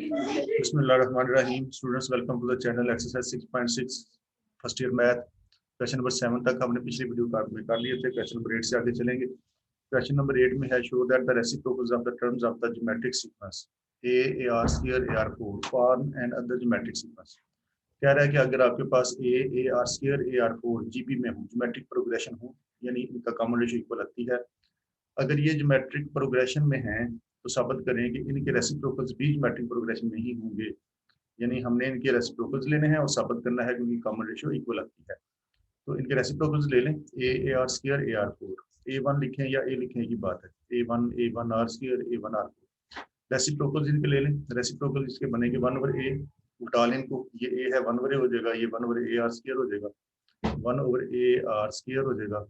बिस्मिल्लाहिर्रहमानिर्रहीम। Students, welcome to the channel. Exercise 6.6 first year math question number 7 तक हमने पिछली वीडियो में कर लिए थे। क्वेश्चन नंबर 8 से आगे चलेंगे। क्वेश्चन नंबर 8 में है, show that the reciprocals of the terms of the geometric sequence a r square a r 4 form and other geometric sequence. कह रहा है कि अगर आपके पास a r square a r 4 GP में हो, ज्योमेट्रिक प्रोग्रेशन हो, यानी इनका कॉमन रेशियो इक्वल आती है। अगर ये ज्योमेट्रिक प्रोग्रेशन में है तो साबित करें कि इनके रेसिप्रोकल्स भी ज्योमेट्रिक प्रोग्रेशन में ही होंगे। यानी हमने इनके रेसिप्रोकल्स लेने हैं और साबित करना है कि उनकी कॉमन रेशियो इक्वल आती है। तो इनके रेसिप्रोकल्स ले लें। A r square a r 4 a 1 लिखें या ए लिखें की बात है। A one r square a 1 r 4 reciprocals इनके ले लें। रेसिप्रोकल इसके बनेंगे 1/a। उल्टा लें इनको, ये ए है 1/a हो जाएगा, ये 1/a आर स्क्वायर हो जाएगा, 1/a आर स्क्वायर हो जाएगा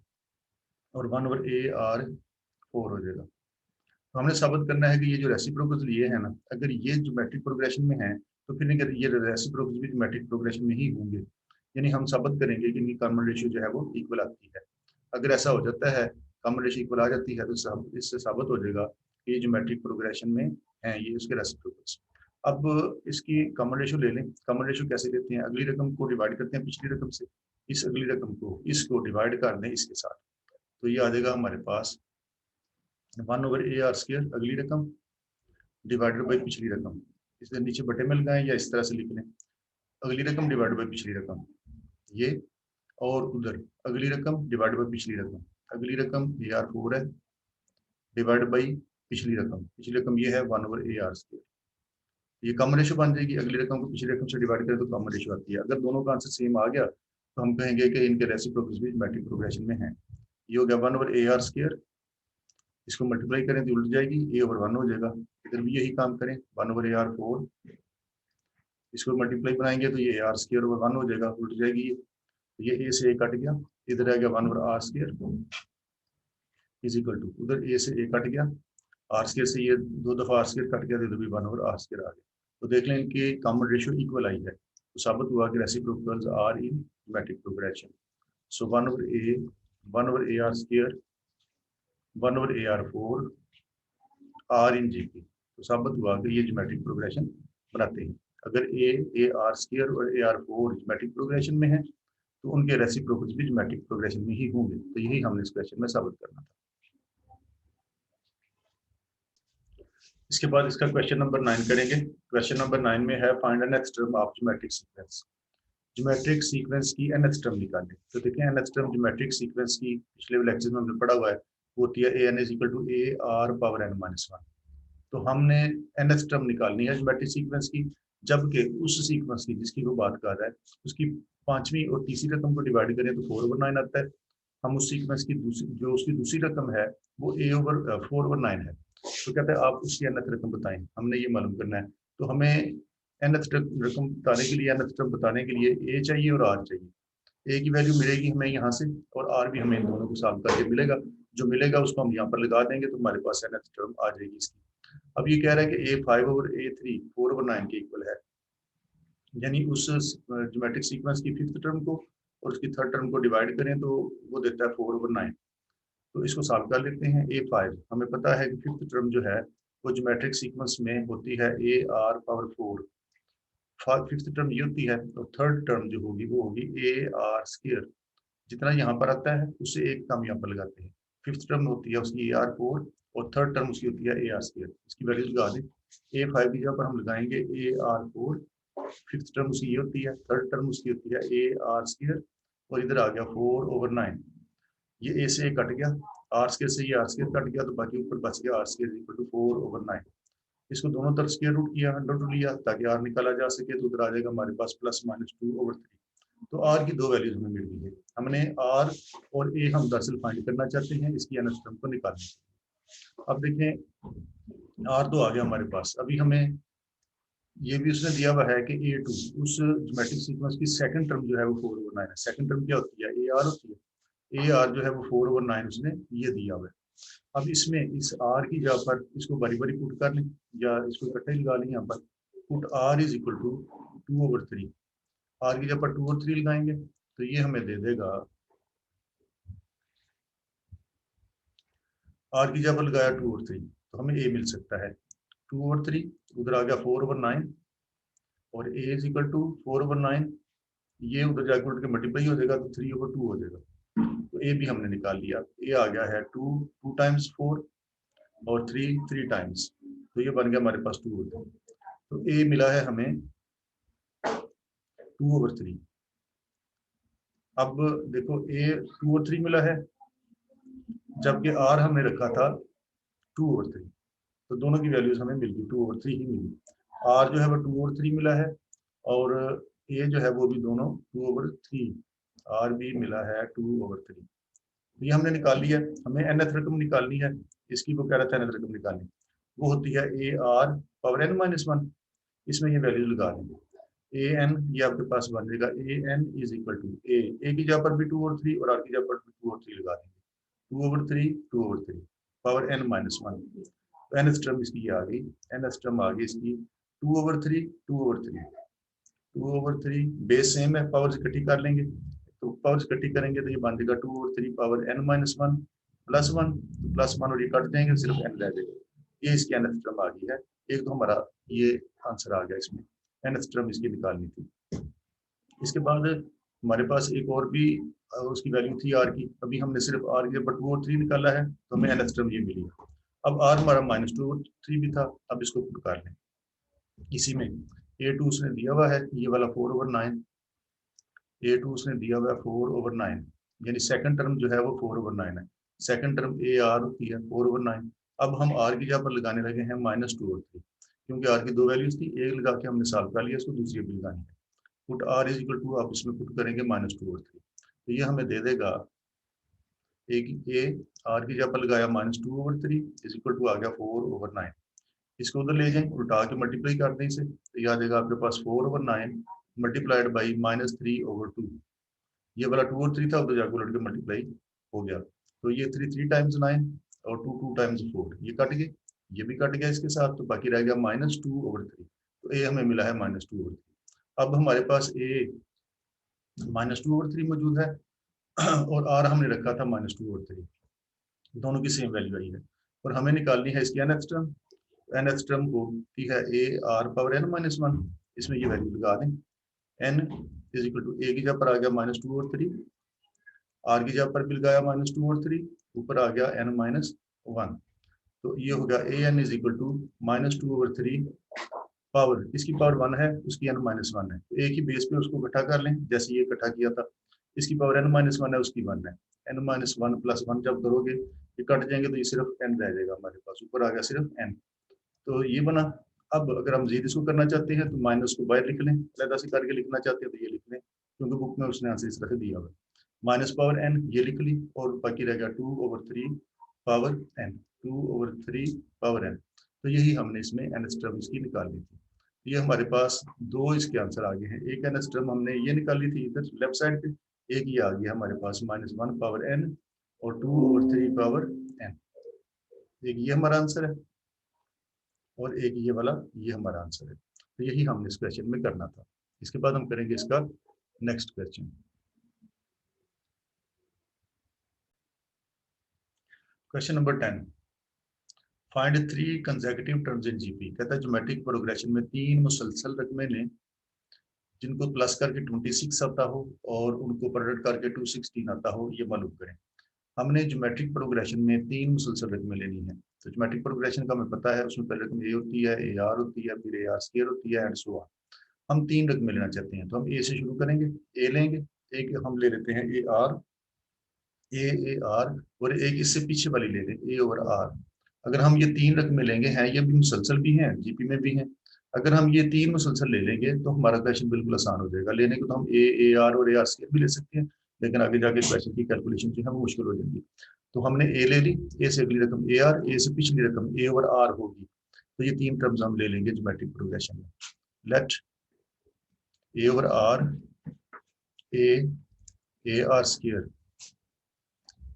और 1/a आर 4 हो जाएगा। तो हमने साबित करना है कि ये जो रेसिप्रोकल्स लिए हैं ना, अगर ये ज्योमेट्रिक प्रोग्रेशन में है तो फिर ये रेसिप्रोकल्स भी ज्योमेट्रिक प्रोग्रेशन में ही होंगे। यानी हम साबित करेंगे कि इनकी कॉमन रेशियो जो है वो इक्वल आती है। अगर ऐसा हो जाता है, कॉमन रेशियो इक्वल आ जाती है, तो इससे साबित हो जाएगा कि ये ज्योमेट्रिक प्रोग्रेशन में हैं, ये उसके रेसिप्रोकल्स। अब इसकी कॉमन रेशियो ले लें। कॉमन रेशियो कैसे लेते हैं? अगली रकम को डिवाइड करते हैं पिछली रकम से, इस अगली रकम को इसको डिवाइड कर दें इसके साथ, तो ये आ जाएगा हमारे पास 1/a आर स्क्वायर अगली रकम डिवाइडेड बाई पिछली रकम। इसके नीचे बटे में लगाएं या इस तरह से लिख लें, अगली रकम डिवाइडेड बाई पिछली रकम ये, और उधर अगली रकम डिवाइडेड बाई पिछली रकम। अगली रकम ए आर 4 है डिवाइडेड बाई पिछली रकम ये है 1/a आर स्क्वायर। ये कॉमन रेशियो बन जाएगी। अगली रकम को पिछली रकम से डिवाइड करें तो कॉमन रेशियो आती है। अगर दोनों का आंसर सेम आ गया तो हम कहेंगे कि इनके रेसिप्रोकल्स भी ज्योमेट्रिक प्रोग्रेशन में हैं। ये हो गया 1/a आर स्क्वायर, इसको मल्टीप्लाई करें तो उल्ट जाएगी, a/1 हो जाएगा। इधर भी यही काम करें, 1/a आर 4, इसको मल्टीप्लाई बनाएंगे तो ये आर स्क्वायर ओवर 1 हो जाएगा, उल्ट जाएगी ये a से a कट गया, इधर आ गया 1/r square is equal to, उधर a से a कट गया, आर स्क्वायर से ये 2 दफा आर स्क्वायर कट गया तो इधर भी 1/r स्क्वायर आ गया। तो देख लें इनकी कॉमन रेशियो इक्वल आई है, तो साबित हुआ कि reciprocals are in geometric progression. So 1/a r square 1/a r 4 r in GP. तो साबित हुआ कि ये ज्योमेट्रिक प्रोग्रेशन बनाते हैं। अगर ए आर स्क्वायर और ए आर 4 ज्योमेट्रिक प्रोग्रेशन में है तो उनके रेसिप्रोकल्स भी ज्योमेट्रिक प्रोग्रेशन में ही होंगे। तो यही हमने इस क्वेश्चन में साबित करना था। इसके बाद इसका क्वेश्चन नंबर 9 करेंगे। क्वेश्चन नंबर 9 में है, find n next term of geometric sequence. Geometric sequence की nth टर्म निकालें। तो देखें nth टर्म ज्योमेट्रिक सीक्वेंस की पिछले लेक्चर में हमने पढ़ा हुआ है, वो होती है an is equal to a r power n-1। तो हमने nth टर्म निकालनी है ज्योमेट्रिक सीक्वेंस की, जबकि उस सीक्वेंस की जिसकी वो बात कर रहा है उसकी पांचवी और तीसरी रकम को डिवाइड करें तो 4/9 आता है। हम उस सीक्वेंस की जो उसकी दूसरी रकम है वो a/4/9 है। तो कहते हैं आप उसकी nth रकम बताएं, हमने ये मालूम करना है। तो हमें nth रकम बताने के लिए, nth टर्म बताने के लिए a चाहिए और r चाहिए। a की वैल्यू मिलेगी हमें यहाँ से और r भी हमें इन दोनों को सॉल्व करके मिलेगा। जो मिलेगा उसको हम यहाँ पर लगा देंगे तो हमारे पास nth टर्म आ जाएगी इसकी। अब ये कह रहा है कि a5/a3 4/9 के इक्वल है, यानी उस ज्योमेट्रिक सीक्वेंस की फिफ्थ टर्म को और उसकी थर्ड टर्म को डिवाइड करें तो वो देता है 4/9। तो इसको सॉल्व कर लेते हैं। a5 हमें पता है कि फिफ्थ टर्म जो है वो ज्योमेट्रिक सीक्वेंस में होती है ar⁴। फिफ्थ टर्म ये होती है, और थर्ड टर्म जो होगी वो होगी ar²। जितना यहाँ पर आता है उससे एक कम यहाँ पर लगाते हैं। फिफ्थ टर्म होती है उसकी ar⁴ और थर्ड टर्म उसकी होती है ar²। इसकी वैल्यू लगा दें। a5 की जगह पर हम लगाएंगे ar⁴, फिफ्थ टर्म उसकी ये होती है, थर्ड टर्म उसकी होती है ar² और इधर आ गया 4/9। ये a से a कट गया, r² से ये r² कट गया, तो बाकी ऊपर बच गया r² इक्वल टू 4/9। इसको दोनों तरफ स्क्वायर रूट किया, अंडर रूट लिया ताकि r निकाला जा सके, तो उधर आ जाएगा हमारे पास +-2/3। तो r की दो वैल्यूज हमें मिल गई है। हमने r और a हम दरअसल फाइंड करना चाहते हैं इसकी nth टर्म को निकालने। अब देखें r तो आ गया हमारे पास। अभी हमें ये भी उसने दिया हुआ है कि a2 उस ज्योमेट्रिक सीक्वेंस की सेकंड टर्म जो है वो 4/9 है। सेकंड टर्म क्या होती है? ar होती है। ar जो है वो 4/9 उसने ये दिया हुआ है। अब इसमें इस r की जगह पर इसको बारी बारी पुट कर लें या इसको इकट्ठे लगा लें। यहाँ पर put r is equal to 2/3। r की जगह पर 2/3 लगाएंगे तो ये हमें दे देगा, r की जगह पर लगाया 2/3 तो हमें a मिल सकता है 2/3, उधर आ गया 4/9 और a इज इक्वल टू 4/9, ये उधर जाकर उठ के मल्टीप्लाई हो जाएगा तो 3/2 हो जाएगा। तो ए भी हमने निकाल लिया, ए आ गया है 2 टाइम्स 4 और 3 टाइम्स, तो ये बन गया हमारे पास 2/3। तो ए मिला है हमें 2/3। अब देखो ए 2/3 मिला है, जबकि आर हमने रखा था 2/3, तो दोनों की वैल्यूज हमें मिल गई, 2/3 ही मिली। आर जो है वो 2/3 मिला है और ए जो है वो भी दोनों 2/3, आर भी मिला है 2/3। ये हमने निकाल लिया। हमें nth रकम निकालनी है, इसकी वो कह रहा था nth रकम निकालनी, वो होती है ए आर पावर n-1। इसमें ये वैल्यू लगा देंगे, ए एन ये आपके पास बन जाएगा ए एन इज इक्वल टू ए की जगह पर भी 2/3 और आर की जगह पर भी 2/3 लगा देंगे, 2/3 पावर n-1। तो एन टर्म इसकी आ गई, एन टर्म आ गई इसकी 2/3 बेस सेम है, पावर्स इकट्ठी कर लेंगे, तो पावर्स इकट्ठी करेंगे तो ये बन जाएगा 2/3 पावर n-1 प्लस 1, तो प्लस 1 और ये कट देंगे, सिर्फ n रह जाएगा। ये इसकी एन टर्म आ गई है। एक तो हमारा ये आंसर आ गया, इसमें एन टर्म इसकी निकालनी थी। इसके बाद हमारे पास एक और भी उसकी वैल्यू थी आर की, अभी हमने सिर्फ आर के ऊपर 2/3 निकाला है, तो हमें एन टर्म ये मिली। अब आर हमारा -2/3 भी था, अब इसको पुट कर लें। इसी में A2 उसने दिया हुआ है ये वाला 4/9, A2 उसने दिया हुआ है 4/9, यानी सेकंड टर्म जो है वो 4/9 है, सेकंड टर्म ए आर होती है 4/9। अब हम आर की जगह पर लगाने लगे हैं -2/3, क्योंकि आर की दो वैल्यूज थी, एक लगा के हमने सॉल्व कर लिया, इसको दूसरी भी लगानी है। Put r is equal to, आप इसमें पुट करेंगे -2/3, तो ये हमें दे देगा ए आर की जगह पर लगाया -2/3 इज इक्वल टू आ गया 4/9। इसको उधर ले जाएं, उल्टा के मल्टीप्लाई कर दें इसे, तो यह आ जाएगा आपके पास 4/9 मल्टीप्लाइड बाई -3/2। ये वाला 2/3 था, उधर जाकर उलट के मल्टीप्लाई हो गया, तो ये 3 टाइम्स 9 और 2 टाइम्स 4, ये कट गए, ये भी कट गया इसके साथ, तो बाकी रह गया -2/3। तो ए हमें मिला है -2/3। अब हमारे पास ए -2/3 मौजूद है और आर हमने रखा था -2/3, दोनों की सेम वैल्यू आई है, और हमें निकालनी है इसकी nth टर्म। nth टर्म होती है ए आर पावर n-1, इसमें ये वैल्यू लगा दें, n इज इक्वल टू ए की जगह पर आ गया -2/3, आर की जगह पर भी लगाया -2/3, ऊपर आ गया n-1, तो ये होगा a n is equal to -2/3 power, इसकी पावर 1 है, उसकी n-1 है, तो एक ही बेस पे उसको इकट्ठा कर लें, जैसे ये इकट्ठा किया था, इसकी पावर n-1 है, उसकी 1 है, n-1 प्लस 1 जब करोगे ये कट जाएंगे, तो ये सिर्फ n रह जाएगा हमारे पास, ऊपर आ गया सिर्फ n, तो ये बना। अब अगर हम जीरो इसको करना चाहते हैं तो माइनस को बाहर लिख लें, अलग से करके लिखना चाहते हैं तो ये लिख लें, क्योंकि बुक में उसने आंसर इस तरह से दिया हुआ है, माइनस पावर n ये लिख ली, और बाकी रह गया 2/3 पावर n, 2/3 पावर n। तो यही हमने इसमें n टर्म इसकी निकालनी थी। ये हमारे पास दो इसके आंसर आ गए हैं, एक n टर्म हमने ये निकाली थी इधर लेफ्ट साइड पे, एक ये आ गया हमारे पास -1 पावर n और 2/3 पावर n, एक ये हमारा आंसर है और एक ये वाला ये हमारा आंसर है। तो यही हमने इस क्वेश्चन में करना था। इसके बाद हम करेंगे इसका next question. Question number 10, find 3 consecutive terms in GP. कहता है ज्योमेट्रिक प्रोग्रेशन में 3 मुसलसल रकमें ने जिनको प्लस करके 26 आता हो और उनको प्रोडक्ट करके 216 आता हो, ये मालूम करें। हमने ज्योमेट्रिक प्रोग्रेशन में 3 मुसलसल रकमें लेनी है, तो ज्योमेट्रिक प्रोग्रेशन का हमें पता है, उसमें पहले रकम ए होती है, ए आर होती है, फिर ए आर स्क्वायर होती है, एंड सो ऑन। हम 3 रकमें लेना चाहते हैं, तो हम ए से शुरू करेंगे, ए लेंगे, एक हम ले लेते हैं ए आर, ए आर, और एक इससे पीछे वाली ले लें ए ओवर आर। अगर हम ये 3 रकमें लेंगे हैं, ये भी मुसलसल भी हैं, जीपी में भी हैं, अगर हम ये 3 मुसलसल ले लेंगे तो हमारा क्वेश्चन बिल्कुल आसान हो जाएगा। लेने को तो हम ए आर और ए आर स्क्वायर भी ले सकते हैं, लेकिन आगे जाके क्वेश्चन की कैलकुलेशन जो है वो मुश्किल हो जाएगी। तो हमने ए ले ली, ए से अगली रकम ए आर, ए से पिछली रकम ए ओवर आर होगी, तो ये 3 टर्म्स हम ले लेंगे ज्योमेट्रिक प्रोग्रेशन में। Let a over r a r square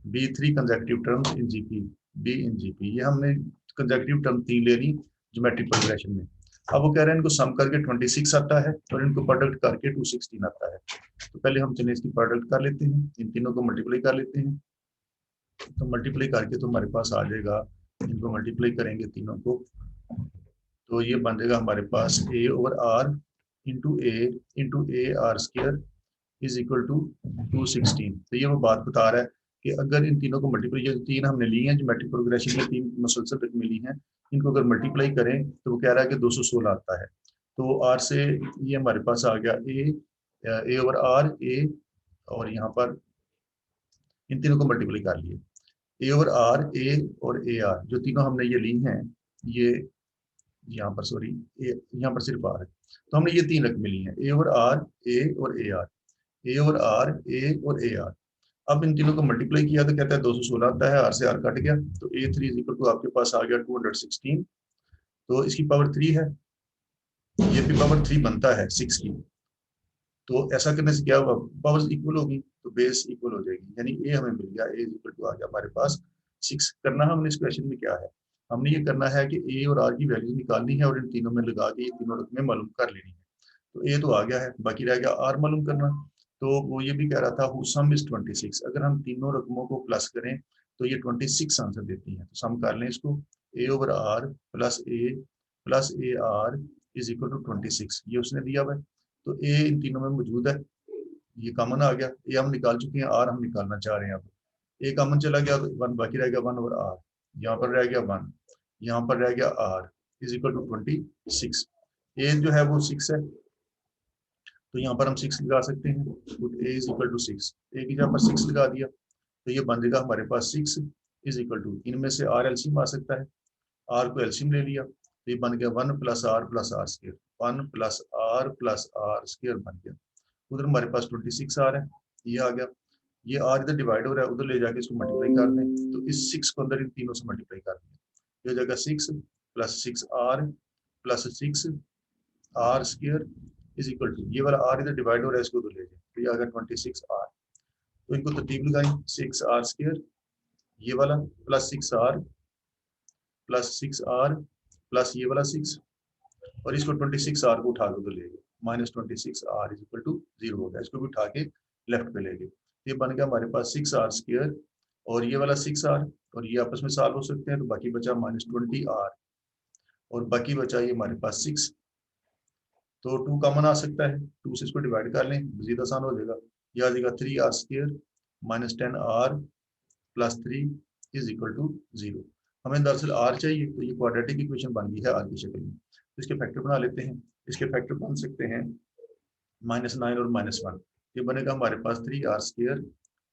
be 3 consecutive terms in GP, be in GP. ये हमने कंसेक्यूटिव टर्म 3 ले ली ज्योमेट्रिक प्रोग्रेशन में। अब वो कह रहे हैं इनको सम करके 26 आता है और इनको प्रोडक्ट करके 216 आता है, तो पहले हम चलिए इसकी प्रोडक्ट कर लेते हैं, इन तीनों को मल्टीप्लाई कर लेते हैं। तो मल्टीप्लाई करके तो हमारे पास आ जाएगा, इनको मल्टीप्लाई करेंगे तीनों को तो ये बन जाएगा हमारे पास a over r into a r square is equal to 216। तो ये वो बात बता रहा है कि अगर इन तीनों को मल्टीप्लाई, ये तीन हमने ली हैं ज्योमेट्रिक प्रोग्रेशन में, तीन मुसलसल रकमें ली हैं, इनको अगर मल्टीप्लाई करें तो वो कह रहा है कि 216 आता है। तो आर से ये हमारे पास आ गया ए ओवर आर ए, और यहाँ पर इन तीनों को मल्टीप्लाई कर लिए, ए ओवर आर ए और ए आर जो तीनों हमने ये ली हैं, ये यहाँ पर सॉरी यहाँ पर सिर्फ आर है, तो हमने ये तीन रकमें ली हैं, ए ओवर आर ए और a r, a over r a और ए आर। अब इन तीनों को मल्टीप्लाई किया तो कहता है 216 आता है, आर से आर कट गया, तो ए थ्री इज इक्वल टू आपके पास आ गया 216। तो इसकी पावर 3 है, ये भी पावर 3 बनता है 6 की। तो ऐसा करने से क्या होगा, पावर्स इक्वल होगी तो बेस इक्वल हो जाएगी, यानी ए हमें मिल गया, ए इज इक्वल टू आ गया हमारे पास 6। करना हमने इस क्वेश्चन में क्या है, हमने ये करना है कि ए और आर की वैल्यूज निकालनी है और इन तीनों में लगा के ये तीनों रकमें मालूम कर लेनी है। तो ए तो आ गया है, बाकी रह गया आर मालूम करना। तो वो ये भी कह रहा था हु सम इज 26, अगर हम तीनों रकमों को प्लस करें तो ये 26 आंसर देती है। तो सम कर लें इसको, a over r plus a r is equal to 26, ये उसने दिया हुआ है। तो ए इन तीनों में मौजूद है, ये कॉमन आ गया, ए हम निकाल चुके हैं, आर हम निकालना चाह रहे हैं। अब ए कॉमन चला गया तो वन बाकी रह गया, 1 ओवर आर, यहाँ पर रह गया 1, यहाँ पर रह गया आर इज इक्वल टू 26। ए जो है वो 6 है, तो यहाँ पर हम 6 लगा सकते हैं, ए इज इक्वल टू 6, ए की जगह पर 6 लगा दिया, तो ये बन जाएगा हमारे पास 6 इज इक्वल टू, इनमें से आर एलसीएम आ सकता है, आर को एलसीएम ले लिया तो ये बन गया 1 plus r square, 1 plus r square बन गया। उधर हमारे पास 26 आर है, ये आ गया, ये आर इधर डिवाइड हो रहा है, उधर ले जाके इसको मल्टीप्लाई कर दें, तो इस 6 को अंदर इन तीनों से मल्टीप्लाई कर दें, ये हो जाएगा 6 plus 6 r plus 6 r square is equal to, ये वाला आर इधर डिवाइड हो रहा है, इसको उधर ले जाए, तो ये आ गया 26 आर। तो इनको तरतीब लगाई, 6 आर स्क्वायर ये वाला प्लस 6 आर प्लस ये वाला 6, और इसको 26 आर को उठा के उधर ले गए, -26 आर इज इक्वल टू 0 हो गया, इसको भी उठा के लेफ्ट पे ले गए, ये बन गया हमारे पास 6 आर स्क्वायर और ये वाला 6 आर, और ये आपस में सॉल्व हो सकते हैं, तो बाकी बचा -20 आर और बाकी बचा ये हमारे पास 6। तो 2 कॉमन आ सकता है, 2 से इसको डिवाइड कर लें, मजीद आसान हो जाएगा, यह आ जाएगा 3 r square -10 r plus 3 is equal to 0। हमें दरअसल आर चाहिए, तो ये क्वाड्रेटिक इक्वेशन बन गई है आर की शक्ल में। तो इसके फैक्टर बना लेते हैं, इसके फैक्टर बन सकते हैं -9 और -1, ये बनेगा हमारे पास 3 r square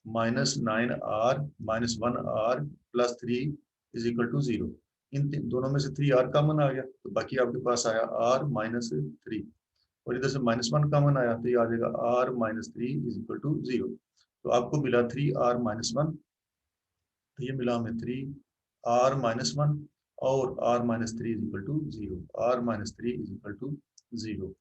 -9 r -1 r plus 3 is equal to 0। इन दोनों में से 3 आर कॉमन आ गया, तो बाकी आपके पास आया आर -3, और इधर से -1 कॉमन आया, तो ये आ जाएगा आर -3 इज इक्वल टू 0। तो आपको मिला 3 आर -1, तो ये मिला हमें 3 आर -1 और r -3 is equal to 0, r -3 is equal to 0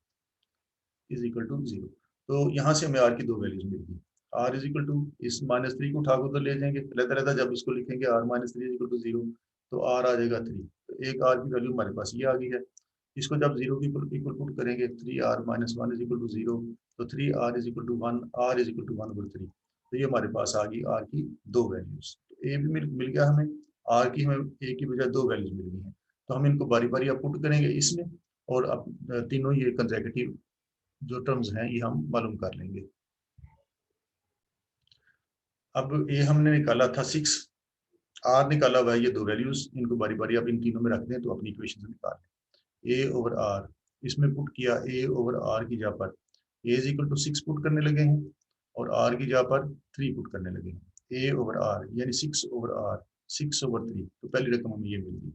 is equal to 0। तो यहाँ से हमें आर की 2 वैल्यूज मिल गई, आर इज इक्वल टू, इस -3 को उठाकर उधर ले जाएंगे, रहता रहता जब इसको लिखेंगे आर -3 इज इक्वल टू 0, तो आर आ जाएगा 3, तो एक आर की वैल्यू हमारे पास ये आ गई है। इसको जब 0 की इक्वल पुट करेंगे, 3 आर -1 इज इक्वल टू 0, तो 3 r is equal to 1, r is equal to 1 over 3, तो ये हमारे पास आ गई आर की 2 वैल्यूज। तो ए भी मिल गया हमें, आर की हमें ए की बजाय 2 वैल्यूज मिल गई हैं, तो हम इनको बारी बारी अब पुट करेंगे इसमें, और अब तीनों ये कंसेक्यूटिव जो टर्म्स हैं ये हम मालूम कर लेंगे। अब ए हमने निकाला था 6, आर निकाला हुआ है, ये 2 वैल्यूज, इनको बारी बारी अब इन तीनों में रख दें तो अपनी इक्वेशन से निकाल लें। ए ओवर आर, इसमें पुट किया ए ओवर आर की जगह पर ए इज इक्वल टू 6 पुट करने लगे हैं, और आर की जगह पर 3 पुट करने लगे हैं, ए ओवर आर यानी 6 ओवर आर 6 ओवर 3, तो पहली रकम हमें ये मिल गई।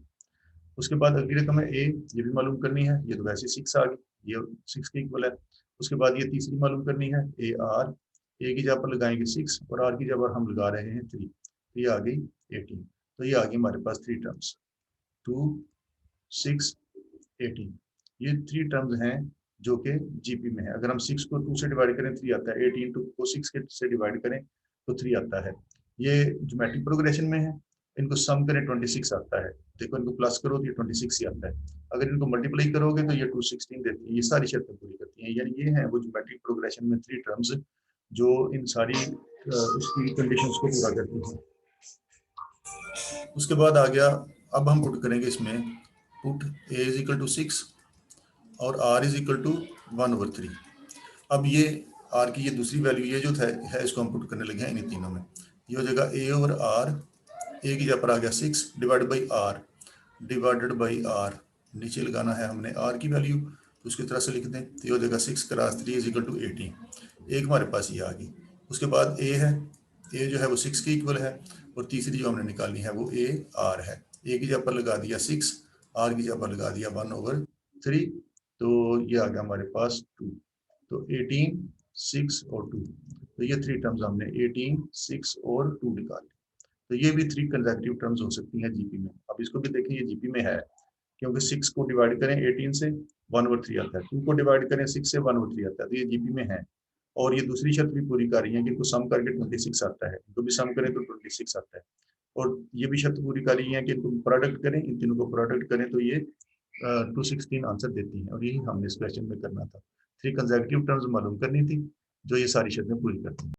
उसके बाद अगली रकम है ए, ये भी मालूम करनी है, ये तो वैसे 6 आ गई, ये 6 के इक्वल है। उसके बाद ये तीसरी मालूम करनी है, ए आर, ए की जगह पर लगाएंगे 6 और आर की जगह पर हम लगा रहे हैं 3, तो ये आ गई 18। तो ये आ गई हमारे पास 3 टर्म्स, 2 6 18, ये 3 टर्म्स हैं जो कि जीपी में है। अगर हम 6 को 2 से डिवाइड करें 3 आता है, 18 को 6 के से डिवाइड करें तो 3 आता है। ये ज्योमेट्रिक प्रोग्रेशन में है, इनको सम करें 26 आता है, देखो इनको प्लस करो तो ये 26 ही आता है, अगर इनको मल्टीप्लाई करोगे तो ये 216 देती है। ये सारी शर्तें पूरी करती हैं, यानी ये है वो ज्योमेट्रिक प्रोग्रेशन में 3 टर्म्स जो इन सारी उसकी कंडीशंस को पूरा करती हैं। उसके बाद आ गया, अब हम पुट करेंगे इसमें put a is equal to 6 और आर इज इक्वल टू 1/3। अब ये आर की ये दूसरी वैल्यू ये जो है इसको हम पुट करने लगे हैं इन तीनों में। ये हो जाएगा ए ओवर आर, ए की जगह पर आ गया 6 डिवाइडेड बाई आर, नीचे लगाना है हमने आर की वैल्यू, तो उसकी तरह से लिख दें। तो ये हो जाएगा 6 क्रॉस 3 इज इक्वल टू 18। एक हमारे पास ये आ गई। उसके बाद ए है, ए जो है वो 6 के इक्वल है, और तीसरी जो हमने निकालनी है वो ए आर है। ए की जगह पर लगा दिया 6, आर की जगह पर लगा दिया 1/3, तो ये आ गया हमारे पास 2। तो 18, 6 और 2, तो ये 3 टर्म्स हमने 18, 6 और 2 निकाली। तो ये भी 3 कंसेक्यूटिव टर्म्स हो सकती हैं जीपी में। अब इसको भी देखें, ये जीपी में है, क्योंकि 6 को डिवाइड करें 18 से 1/3 आता है, 2 को डिवाइड करें 6 से 1/3 आता है, तो ये जीपी में है। और ये दूसरी शर्त भी पूरी कर रही है कि इनको सम करके 26 आता है, इनको भी सम करें तो 26 आता है। और ये भी शर्त पूरी कर रही है कि इनको प्रोडक्ट करें, इन तीनों को प्रोडक्ट करें तो ये 216 आंसर देती हैं। और यही हमने इस क्वेश्चन में करना था। 3 कंसेक्यूटिव टर्म्स मालूम करनी थी जो ये सारी शर्तें पूरी करती हैं।